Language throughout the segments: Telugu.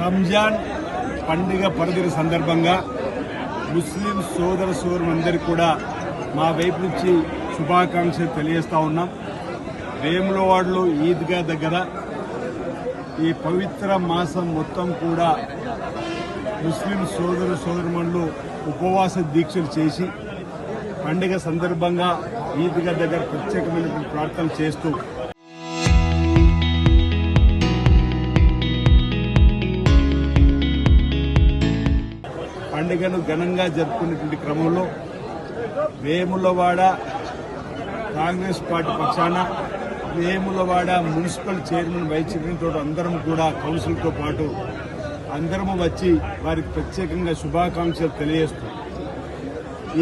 రంజాన్ పండుగ పర్వదిన సందర్భంగా ముస్లిం సోదర సోదరులందరికీ కూడా మా వైపు నుంచి శుభాకాంక్షలు తెలియజేస్తా ఉన్నాం. వేములవాడలో ఈద్గా దగ్గర ఈ పవిత్ర మాసం మొత్తం కూడా ముస్లిం సోదర సోదరుమణులు ఉపవాస దీక్షలు చేసి పండుగ సందర్భంగా ఈద్గా దగ్గర ప్రత్యేకమైనటువంటి ప్రార్థనలు చేస్తూ పండుగను ఘనంగా జరుపుకునేటువంటి క్రమంలో వేములవాడ కాంగ్రెస్ పార్టీ పక్షాన Vemulawada municipal chairman vice chairman తోటి అందరం కూడా కౌన్సిల్తో పాటు అందరము వచ్చి వారికి ప్రత్యేకంగా శుభాకాంక్షలు తెలియజేస్తూ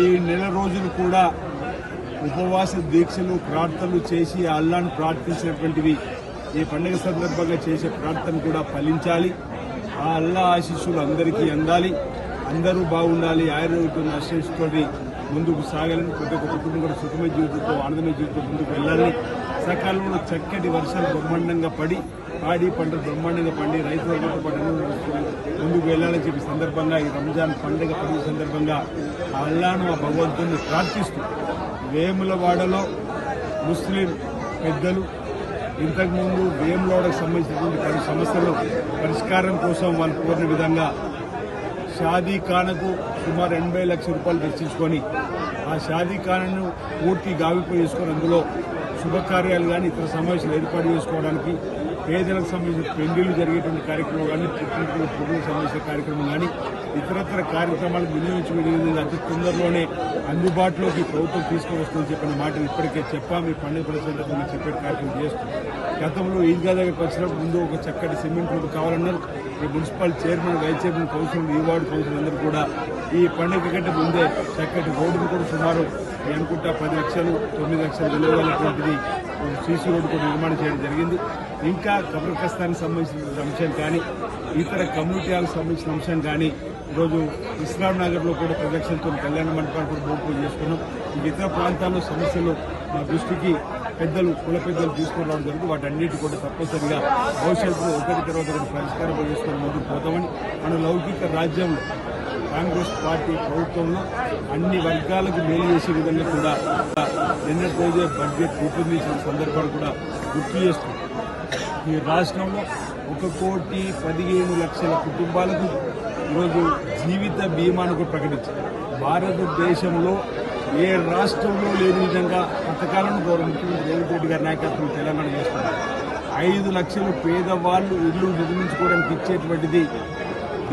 ఈ నెల రోజులు కూడా ఉపవాస దీక్షలు ప్రార్థనలు చేసి అల్లాను ప్రార్థించినటువంటివి ఈ పండుగ సందర్భంగా చేసే ప్రార్థన కూడా ఫలించాలి. ఆ అల్లా ఆశీస్సులు అందరికీ అందాలి, అందరూ బాగుండాలి, ఆయుర్వేద ఆశీస్సుతోటి ముందుకు సాగాలని, ప్రతి ఒక్క కుటుంబం కూడా సుఖమయ జీవితంతో ఆనందమయ జీవితంతో ముందుకు వెళ్ళాలని, సకాలంలో చక్కటి వర్షాలు బ్రహ్మాండంగా పడి పాడి పంటలు బ్రహ్మాండంగా పండి రైతులతో పాటు ముందుకు వెళ్ళాలని చెప్పి సందర్భంగా ఈ రంజాన్ పండుగ పండుగ సందర్భంగా అల్లాను ఆ భగవంతుని ప్రార్థిస్తూ వేములవాడలో ముస్లిం పెద్దలు ఇంతకుముందు వేములవాడకు సంబంధించినటువంటి పలు సమస్యలు పరిష్కారం కోసం వాళ్ళు కోరిన విధంగా షాదీ ఖానకు సుమారు 80 లక్షల రూపాయలు వెచ్చించుకొని ఆ షాదీ ఖానను పూర్తి గావింపు చేసుకొని అందులో శుభకార్యాలు కానీ ఇతర సమావేశాలు ఏర్పాటు చేసుకోవడానికి పేదలకు సంబంధించిన పెళ్లిళ్లు జరిగేటువంటి కార్యక్రమం కానీ పుట్టినరోజులకు సంబంధించిన కార్యక్రమం కానీ ఇతరత్ర కార్యక్రమాలు వినియోగించుకునే విధంగా అతి తొందరలోనే అందుబాటులోకి ప్రభుత్వం తీసుకువస్తుందని చెప్పిన మాటలు ఇప్పటికే చెప్పాము. ఈ పండుగ పరిస్థితుల్లో చెప్పే కార్యక్రమం చేస్తాం. గతంలో ఈద్గా దగ్గరికి వచ్చినప్పుడు ముందు ఒక చక్కటి సిమెంట్ రోడ్డు కావాలన్నారు. ఈ municipal chairman vice chairman council ఈ వార్డు కౌన్సిల్ అందరూ కూడా ఈ పండుగ కంటే ముందే చక్కటి రోడ్డును కూడా సుమారు అనుకుంటా 10 లక్షలు 9 లక్షలు విలువైనటువంటిది సీసీ రోడ్డు కూడా నిర్మాణం చేయడం జరిగింది. ఇంకా కబ్రకస్తానికి సంబంధించిన అంశం కానీ ఇతర కమ్యూనిటీ హాల్కి సంబంధించిన అంశం కానీ ఈరోజు ఇస్లాం నగర్లో కూడా ప్రదక్షిణతో కళ్యాణ మండపాలు కూడా భూమి చేసుకున్నాం. ఇతర ప్రాంతాల్లో సమస్యలు మా దృష్టికి పెద్దలు కుల పెద్దలు తీసుకుని రావడం జరుగుతుంది. వాటన్నిటి కూడా తప్పనిసరిగా భవిష్యత్తులో ఒకటి తర్వాత ఒకటి పరిష్కారం చేసుకుని ముందుకు పోతామని మన లౌకిక రాజ్యంలో కాంగ్రెస్ పార్టీ ప్రభుత్వంలో అన్ని వర్గాలకు మేలు చేసే విధంగా కూడా నిన్నటి రోజే బడ్జెట్ రూపొందించిన సందర్భాలు కూడా గుర్తు చేస్తుంది. ఈ రాష్ట్రంలో 1,15,00,000 కుటుంబాలకు ఈరోజు జీవిత బీమాను ప్రకటించారు. భారతదేశంలో ఏ రాష్ట్రంలో లేని విధంగా పథకాలను గౌరవ ముఖ్యమంత్రి రేవంత్ రెడ్డి గారి నాయకత్వం తెలంగాణ చేస్తున్నారు. 5 లక్షలు పేదవాళ్లు ఇల్లు నిర్మించుకోవడానికి ఇచ్చేటువంటిది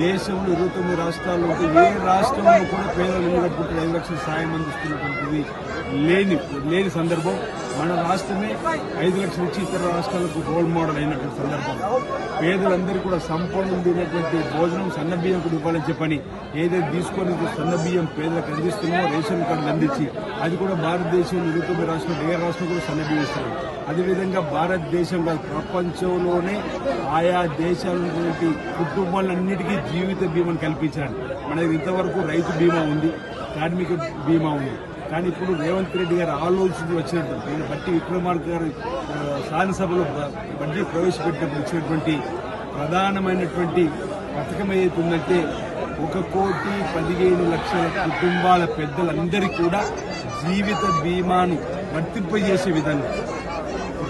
దేశంలో 29 రాష్ట్రాల్లో ఏ రాష్ట్రంలో కూడా పేదలు ఇల్లు కట్టుకుంటే 5 లక్షల సాయం అందిస్తున్నటువంటిది లేని సందర్భం. మన రాష్ట్రమే 5 లక్షలు ఇచ్చి ఇతర రాష్ట్రాలకు రోల్ మోడల్ అయినటువంటి సందర్భం. పేదలందరూ కూడా సంపూర్ణ ఉండేటువంటి భోజనం సన్నబియ్యం కూడా ఇవ్వాలని చెప్పని ఏదైతే తీసుకొని సన్నబియ్యం పేదలకు అందిస్తున్నామో రేషన్ కార్డులు అందించి అది కూడా భారతదేశంలో 29 రాష్ట్రాలు ఏ రాష్ట్రం కూడా సన్నబియ్యం ఇస్తారు. అదేవిధంగా భారతదేశం ప్రపంచంలోనే ఆయా దేశాలైనటువంటి కుటుంబాలన్నిటికీ జీవిత బీమాను కల్పించారు. మన ఇంతవరకు రైతు బీమా ఉంది, కార్మిక బీమా ఉంది. కానీ ఇప్పుడు రేవంత్ రెడ్డి గారు ఆలోచన వచ్చినట్టు నేను బట్టి విక్రమార్క గారు శాసనసభలో బడ్జెట్ ప్రవేశపెట్టినప్పుడు ఇచ్చినటువంటి ప్రధానమైనటువంటి పథకం ఏదైతుందంటే 1,15,00,000 కుటుంబాల పెద్దలందరికీ కూడా జీవిత బీమాను వర్తింపజేసే విధంగా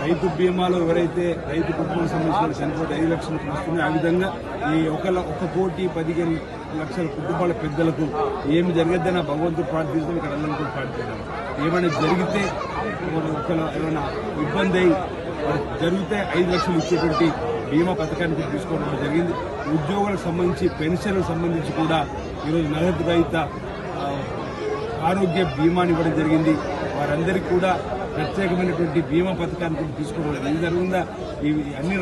రైతు బీమాలో ఎవరైతే రైతు కుటుంబం సంబంధించిన చనిపోతే 5 లక్షలు వస్తున్నాయి. ఆ విధంగా ఈ 1,15,00,000 కుటుంబాల పెద్దలకు ఏమి జరగద్దని భగవంతుడు ప్రార్థిస్తాం. ఇక్కడ అందరూ ప్రార్థిస్తాం. ఏమైనా జరిగితే ఏమైనా ఇబ్బంది అయి జరిగితే 5 లక్షలు ఇచ్చేటువంటి బీమా పథకానికి తీసుకోవడం జరిగింది. ఉద్యోగులకు సంబంధించి పెన్షన్లకు సంబంధించి కూడా ఈరోజు నగదు రహిత ఆరోగ్య బీమాని ఇవ్వడం జరిగింది. వారందరికీ కూడా ప్రత్యేకమైనటువంటి బీమా పథకాన్ని కూడా తీసుకోవడం ఇది జరుగుతుందా. ఇవి అన్ని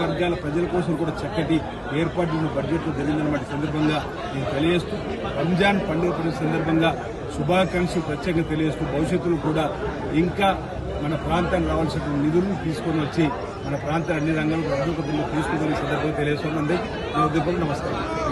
వర్గాల ప్రజల కోసం కూడా చక్కటి ఏర్పాట్లు బడ్జెట్లో జరిగిందన్నమాట సందర్భంగా నేను తెలియజేస్తూ రంజాన్ పండుగ సందర్భంగా శుభాకాంక్షలు ప్రత్యేకంగా తెలియజేస్తూ భవిష్యత్తులో కూడా ఇంకా మన ప్రాంతానికి రావాల్సిన నిధులను తీసుకొని వచ్చి మన ప్రాంతాన్ని అన్ని రంగాల్లో అభివృద్ధిలో తీసుకునే సందర్భంగా తెలియజేస్తున్నాను. అందరికీ నమస్కారం.